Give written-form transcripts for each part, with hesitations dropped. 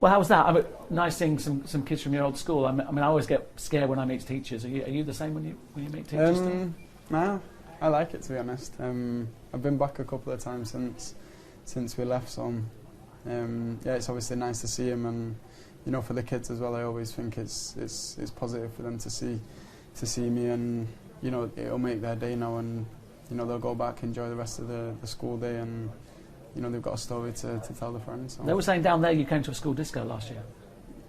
Well, how was that? I mean, nice seeing some kids from your old school. I mean, I always get scared when I meet teachers. Are you the same when you meet teachers? No, I like it, to be honest. I've been back a couple of times since we left, so yeah, it's obviously nice to see him, and you know, for the kids as well. I always think it's positive for them to see me, and you know, it'll make their day now, and you know, they'll go back, enjoy the rest of the school day, and you know, they've got a story to tell their friends. So. They were saying down there you came to a school disco last year.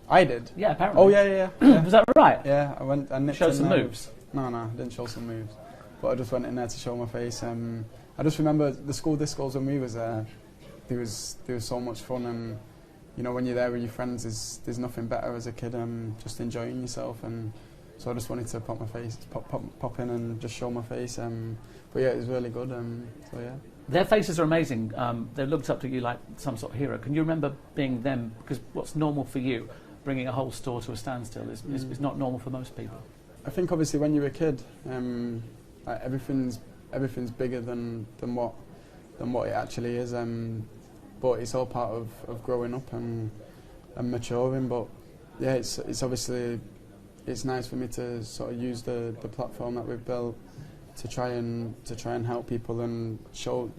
I did? Yeah, apparently. Oh, yeah. Was that right? Yeah, I went and showed some moves? No, I didn't show some moves. But I just went in there to show my face. I just remember the school discos when we was there, there was so much fun, and you know, when you're there with your friends, there's nothing better as a kid, just enjoying yourself, and so I just wanted to pop in and just show my face. But yeah, it was really good. So yeah. Their faces are amazing. They looked up to you like some sort of hero. Can you remember being them? Because what's normal for you, bringing a whole store to a standstill, is not normal for most people. I think obviously when you're a kid, everything's bigger than what it actually is. But it's all part of growing up and maturing. But yeah, it's obviously nice for me to sort of use the platform that we've built to try and help people, and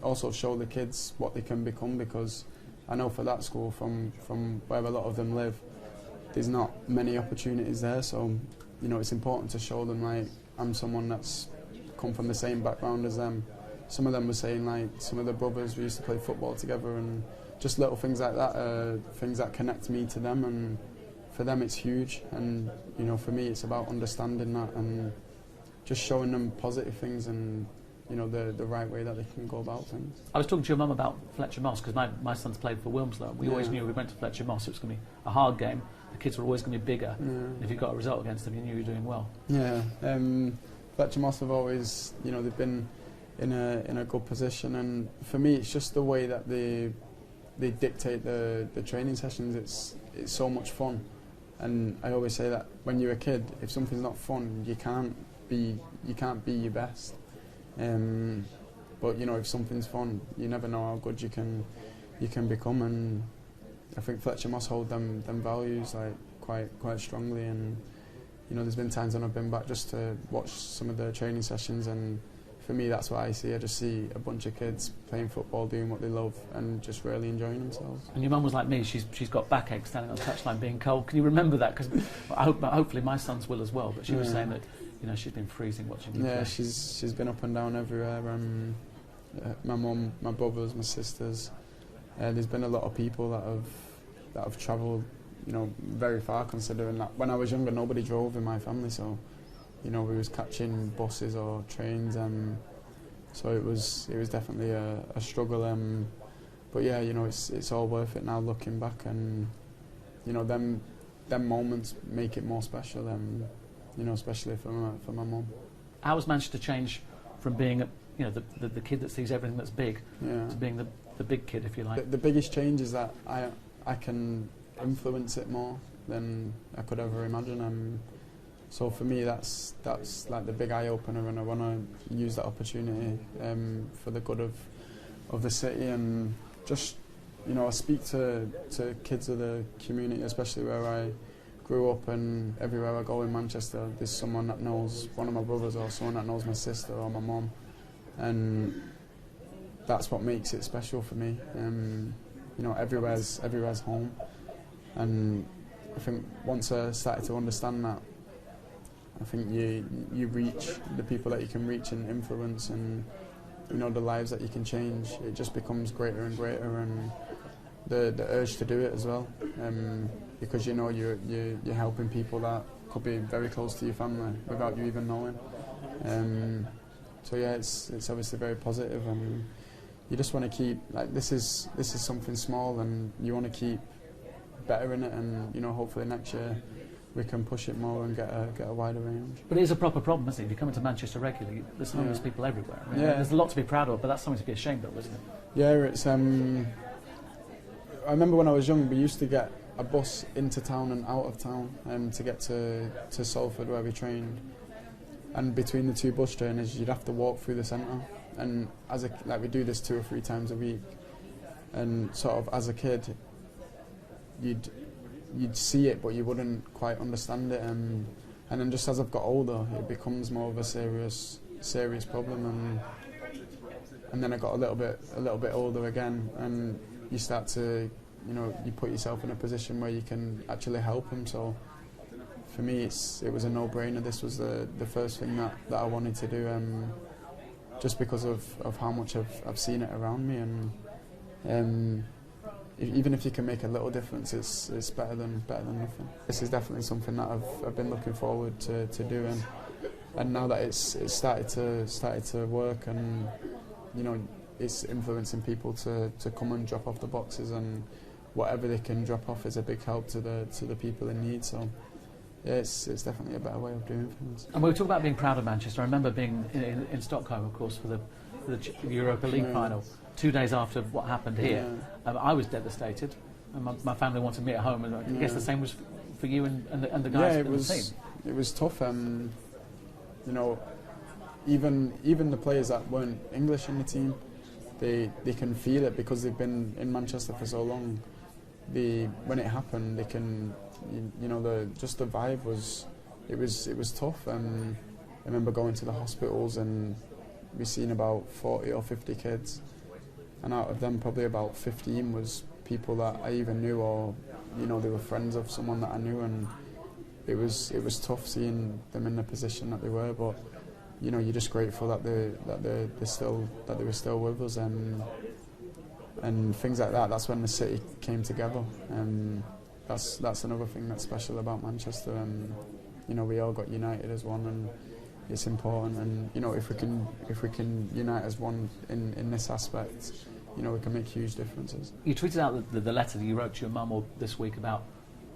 also show the kids what they can become, because I know for that school, from where a lot of them live, there's not many opportunities there. So you know, it's important to show them like I'm someone that's come from the same background as them. Some of them were saying like some of the brothers, we used to play football together, and just little things like that, things that connect me to them, and for them it's huge. And you know, for me it's about understanding that and just showing them positive things, and you know, the right way that they can go about things. I was talking to your mum about Fletcher Moss, because my son's played for Wilmslow. We always knew if we went to Fletcher Moss it was going to be a hard game. The kids were always going to be bigger. If you got a result against them, you knew you were doing well. Yeah, Fletcher Moss have always, you know, they've been in a good position, and for me it's just the way that they dictate the training sessions. It's so much fun, and I always say that when you're a kid, if something's not fun, you can't be your best. But you know, if something's fun, you never know how good you can become, and I think Fletcher Moss hold them values like quite strongly. And you know, there's been times when I've been back just to watch some of the training sessions, and for me that's what I see. I just see a bunch of kids playing football, doing what they love, and just really enjoying themselves. And your mum was like me, she's got backache standing on the touchline being cold. Can you remember that? Because hopefully my sons will as well, but she was saying that, you know, she's been freezing watching you play. She's been up and down everywhere. My mum, my brothers, my sisters. There's been a lot of people that have travelled, you know, very far, considering that when I was younger nobody drove in my family, so you know, we was catching buses or trains, so it was definitely a struggle. But yeah, you know, it's all worth it now looking back, and you know, them moments make it more special. You know, especially for my mum. How has Manchester changed from being you know, the kid that sees everything that's big to being the big kid, if you like? The biggest change is that I can influence it more than I could ever imagine. So for me, that's like the big eye opener, and I want to use that opportunity for the good of the city, and just, you know, I speak to kids of the community, especially where I grew up, and everywhere I go in Manchester, there's someone that knows one of my brothers, or someone that knows my sister or my mum, and that's what makes it special for me. You know, everywhere's home, and I think once I started to understand that, I think you reach the people that you can reach and influence, and you know, the lives that you can change. It just becomes greater and greater, and the urge to do it as well, because you know, you're helping people that could be very close to your family without you even knowing. So yeah, it's obviously very positive, and you just want to keep, like, this is something small, and you want to keep bettering it, and you know, hopefully next year we can push it more and get a wider range. But it is a proper problem, isn't it? If you come into Manchester regularly, there's homeless people everywhere. I mean, there's a lot to be proud of, but that's something to be ashamed of, isn't it? Yeah, it's. I remember when I was young, we used to get a bus into town and out of town, to get to Salford where we trained. And between the two bus journeys, you'd have to walk through the centre. And we do this 2 or 3 times a week. And sort of as a kid, you'd you'd see it, but you wouldn't quite understand it. And then just as I've got older, it becomes more of a serious problem. And then I got a little bit older again, and you start to, you put yourself in a position where you can actually help them. So for me, it was a no-brainer. This was the first thing that I wanted to do, just because of how much I've seen it around me. And even if you can make a little difference, it's better than nothing. This is definitely something that I've been looking forward to doing, and now that it's started to work, and it's influencing people to come and drop off the boxes, and whatever they can drop off is a big help to the people in need. So yeah, it's definitely a better way of doing things. And we were talking about being proud of Manchester. I remember being in Stockholm, of course, for the Europa League final. 2 days after what happened here, I was devastated, and my family wanted me at home, and I guess the same was for you and the guys in the team. It was tough. Even the players that weren't English in the team, they can feel it because they've been in Manchester for so long. When it happened, they can, the vibe was, it was tough. I remember going to the hospitals, and we seen about 40 or 50 kids. And out of them, probably about 15 was people that I even knew, or they were friends of someone that I knew, and it was tough seeing them in the position that they were. But you're just grateful that they were still with us, and things like that. That's when the city came together, and that's another thing that's special about Manchester. And we all got united as one, and it's important. And if we can unite as one in this aspect, we can make huge differences. You tweeted out the letter that you wrote to your mum this week about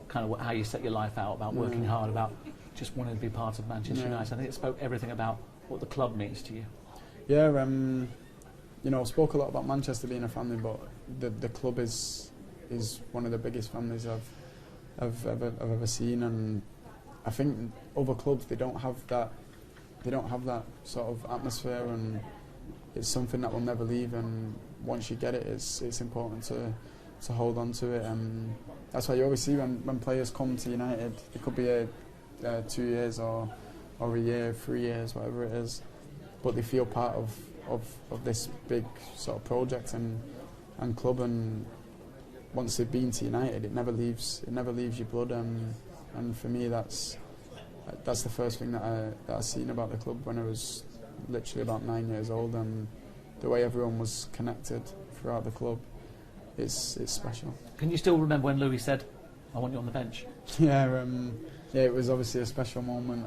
kind of how you set your life out, about working hard, about just wanting to be part of Manchester United. I think it spoke everything about what the club means to you. Yeah, I spoke a lot about Manchester being a family, but the club is one of the biggest families I've ever seen. And I think other clubs, they don't have that sort of atmosphere, and it's something that will never leave. And once you get it, it's important to hold on to it. That's why you always see when players come to United, it could be 2 years or a year, 3 years, whatever it is, but they feel part of this big sort of project and club. And once they've been to United, it never leaves your blood. And for me, that's the first thing that I seen about the club when I was literally about 9 years old, and the way everyone was connected throughout the club, it's special. Can you still remember when Louis said, "I want you on the bench"? Yeah, it was obviously a special moment.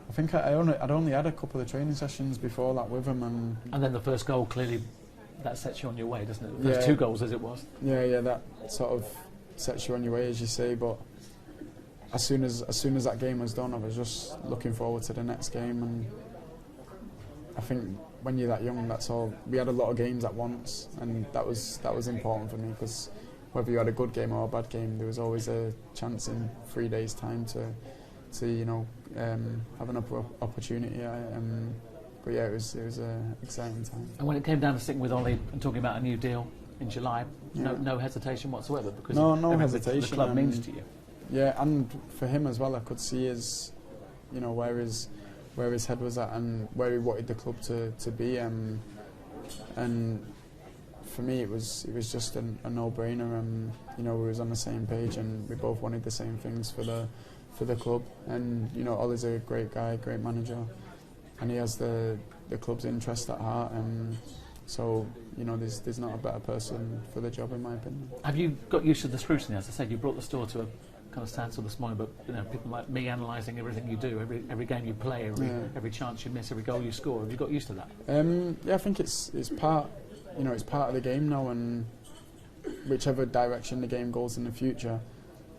I think I'd only had a couple of training sessions before that with him, and then the first goal, clearly that sets you on your way, doesn't it? The first 2 goals, as it was. Yeah, that sort of sets you on your way, as you say. But as soon as that game was done, I was just looking forward to the next game. And I think when you're that young, that's all. We had a lot of games at once, and that was important for me, because whether you had a good game or a bad game, there was always a chance in 3 days' time to have an opportunity. But yeah, it was an exciting time. And when it came down to sticking with Ollie and talking about a new deal in July, no hesitation whatsoever, because no hesitation. The club means to you. Yeah, and for him as well, I could see where his head was at and where he wanted the club to be. And for me, it was just a no-brainer. We was on the same page, and we both wanted the same things for the club. And Ollie's a great guy, great manager, and he has the club's interest at heart. And so there's not a better person for the job, in my opinion. Have you got used to the scrutiny? As I said, you brought the store to a kind of standstill this morning, but people like me analysing everything you do, every game you play, every chance you miss, every goal you score. Have you got used to that? Yeah, I think it's part. It's part of the game now, and whichever direction the game goes in the future,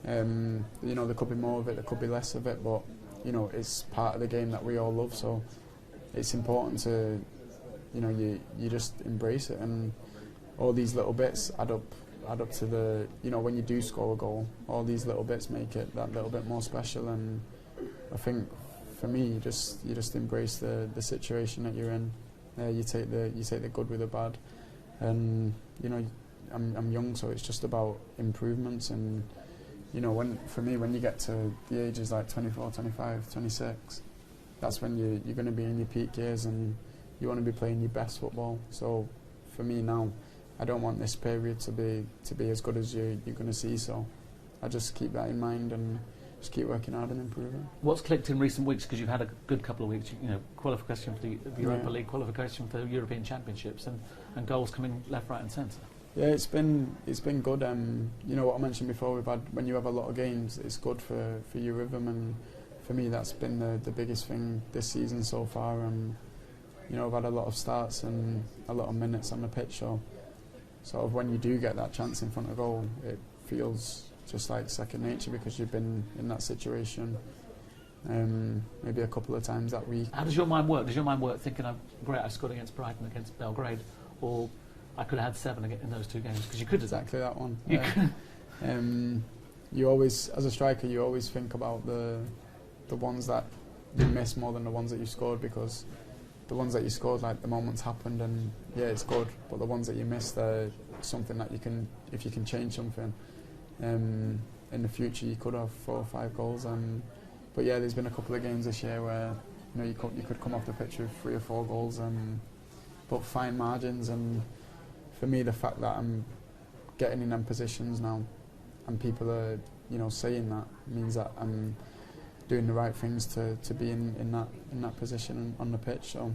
there could be more of it, there could be less of it, but it's part of the game that we all love. So it's important to, you just embrace it, and all these little bits add up to the, when you do score a goal, all these little bits make it that little bit more special. And I think for me, you just embrace the situation that you're in. You take the good with the bad. And I'm young, so it's just about improvements, and you know, for me, when you get to the ages like 24, 25, 26, that's when you're going to be in your peak years and you want to be playing your best football. So for me now, I don't want this period to be as good as you're going to see. So I just keep that in mind and just keep working hard and improving. What's clicked in recent weeks, because you've had a good couple of weeks, you know, qualification for the Europa League, qualification for the European Championships, and goals coming left, right and centre? Yeah, it's been good. You know what I mentioned before, when you have a lot of games, it's good for your rhythm, and for me that's been the biggest thing this season so far. You know, I've had a lot of starts and a lot of minutes on the pitch, so sort of when you do get that chance in front of goal, it feels just like second nature because you've been in that situation maybe a couple of times that week. How does your mind work? Does your mind work thinking, great, I scored against Brighton, against Belgrade, or I could have had 7 in those 2 games? Because you could have exactly that one. You could. You always, as a striker, you always think about the ones that you miss more than the ones that you scored, because the ones that you scored, like, the moments happened and yeah, it's good, but the ones that you missed, they're something that you can, if you can change something in the future, you could have 4 or 5 goals. But yeah, there's been a couple of games this year where, you know, you could come off the pitch with 3 or 4 goals, but fine margins. And for me, the fact that I'm getting in them positions now and people are, you know, saying that means that I'm doing the right things to be in that position on the pitch. So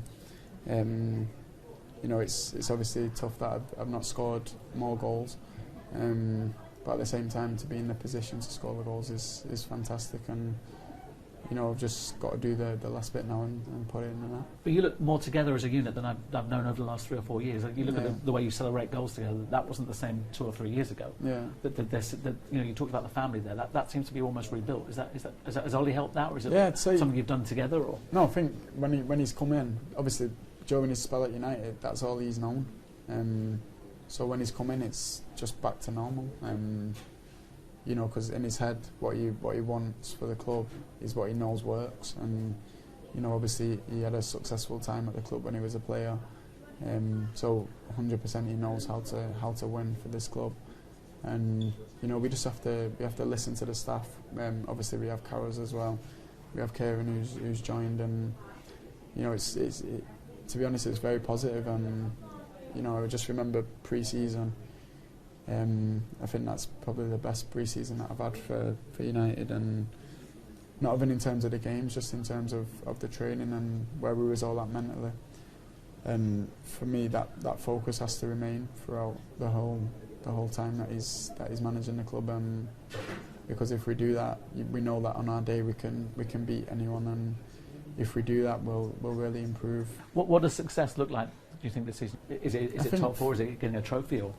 you know, it's obviously tough that I've not scored more goals, but at the same time, to be in the position to score the goals is fantastic. And you know, I've just got to do the last bit now and put it in the net. But you look more together as a unit than I've known over the last 3 or 4 years. Like, you look at the way you celebrate goals together. That wasn't the same 2 or 3 years ago. Yeah. You know, you talked about the family there. That seems to be almost rebuilt. Has Ollie helped that, or is it something you've done together? Or no, I think when he's come in, obviously during his spell at United, that's all he's known. So when he's come in, it's just back to normal. You know, because in his head, what he wants for the club is what he knows works. And you know, obviously he had a successful time at the club when he was a player. So 100% he knows how to win for this club. And you know, we have to listen to the staff. Obviously we have Carrows as well. We have Kieran who's joined, and you know, to be honest, it's very positive. And you know, I just remember pre-season. I think that's probably the best pre-season that I've had for United, and not even in terms of the games, just in terms of the training and where we was all at mentally. And for me, that focus has to remain throughout the whole time that he's managing the club. Because if we do that, we know that on our day we can beat anyone, and if we do that, we'll really improve. What does success look like, do you think, this season? Is it top 4? Is it getting a trophy? Or?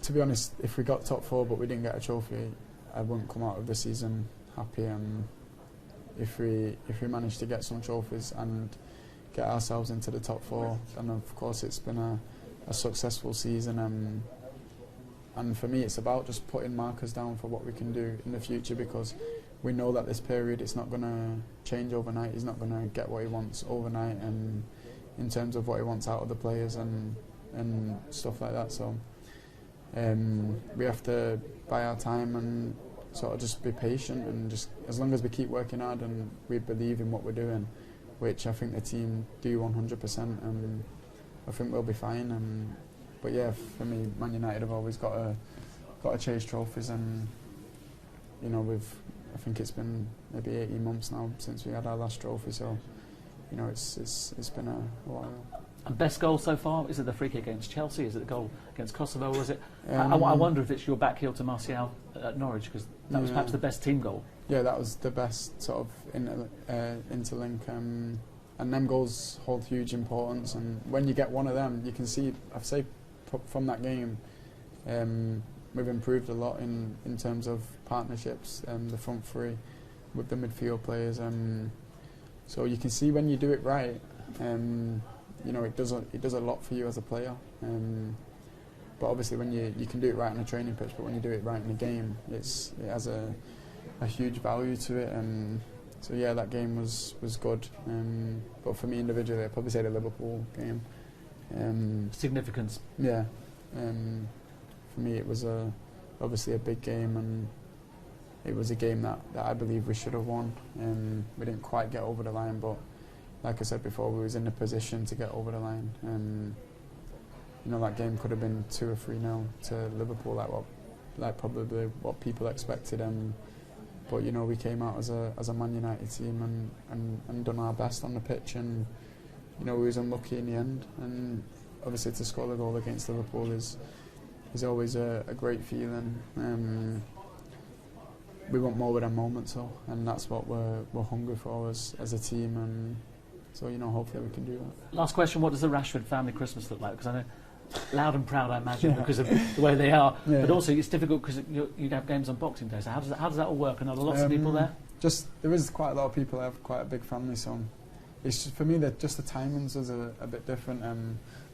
To be honest, if we got top 4 but we didn't get a trophy, I wouldn't come out of the season happy. If we manage to get some trophies and get ourselves into the top 4, then of course it's been a successful season. And for me, it's about just putting markers down for what we can do in the future, because we know that this period, it's not going to change overnight. He's not going to get what he wants overnight, and in terms of what he wants out of the players and stuff like that. So we have to buy our time and sort of just be patient, and just as long as we keep working hard and we believe in what we're doing, which I think the team do 100%, and I think we'll be fine. But yeah, for me, Man United have always got to chase trophies, and you know, I think it's been maybe 18 months now since we had our last trophy, so you know, it's been a while. And best goal so far? Is it the free kick against Chelsea? Is it the goal against Kosovo? Or is it? I wonder if it's your back heel to Martial at Norwich, because that was perhaps the best team goal. Yeah, that was the best sort of interlink, and them goals hold huge importance. And when you get one of them, you can see. I'd say from that game, we've improved a lot in terms of partnerships and the front three with the midfield players. So you can see when you do it right. You know, it does a lot for you as a player. But obviously, when you can do it right on a training pitch, but when you do it right in a game, it has a huge value to it. So yeah, that game was good. But for me individually, I'd probably say the Liverpool game. Significance. Yeah. For me, it was obviously a big game, and it was a game that I believe we should have won. We didn't quite get over the line, but like I said before, we was in the position to get over the line. You know, that game could have been 2 or 3-0 to Liverpool, like probably what people expected. But you know, we came out as a Man United team and done our best on the pitch, and you know, we was unlucky in the end. And obviously, to score the goal against Liverpool is always a great feeling. We want more with our moments, though, and that's what we're hungry for as a team. And so, you know, hopefully we can do that. Last question: what does the Rashford family Christmas look like? Because I know, loud and proud, I imagine, because of the way they are. Yeah. But also, it's difficult because you have games on Boxing Day. So how does that all work? And are there lots of people there? There is quite a lot of people. I have quite a big family, so it's just, for me that just the timings was a bit different.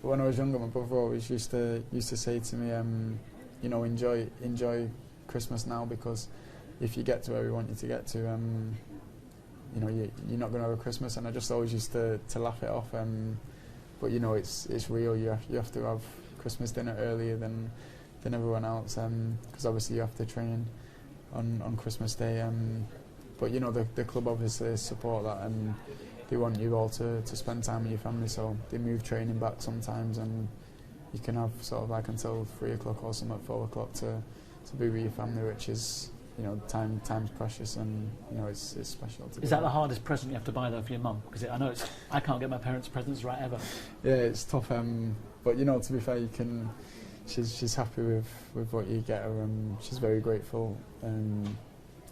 But when I was younger, my brother always used to say to me, you know, enjoy Christmas now, because if you get to where we want you to get to, you know, you're not going to have a Christmas. And I just always used to laugh it off. But you know, it's real. You have to have Christmas dinner earlier than everyone else, because obviously you have to train on Christmas Day. But you know, the club obviously support that, and they want you all to spend time with your family. So they move training back sometimes, and you can have sort of like until 3 o'clock or something, 4 o'clock to be with your family, which is, you know, time's precious, and you know, it's special. Is that the hardest present you have to buy though for your mum? Because I know I can't get my parents presents right ever. Yeah, it's tough. But you know, to be fair, she's happy with what you get her. She's very grateful.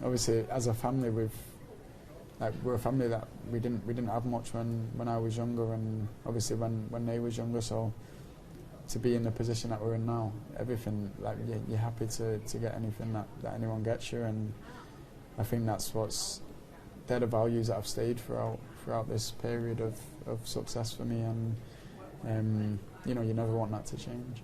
Obviously, as a family, we're a family that we didn't have much when I was younger, and obviously when they was younger. So to be in the position that we're in now, everything, like, you're happy to get anything that anyone gets you, and I think they're the values that have stayed throughout this period of success for me, and you know, you never want that to change.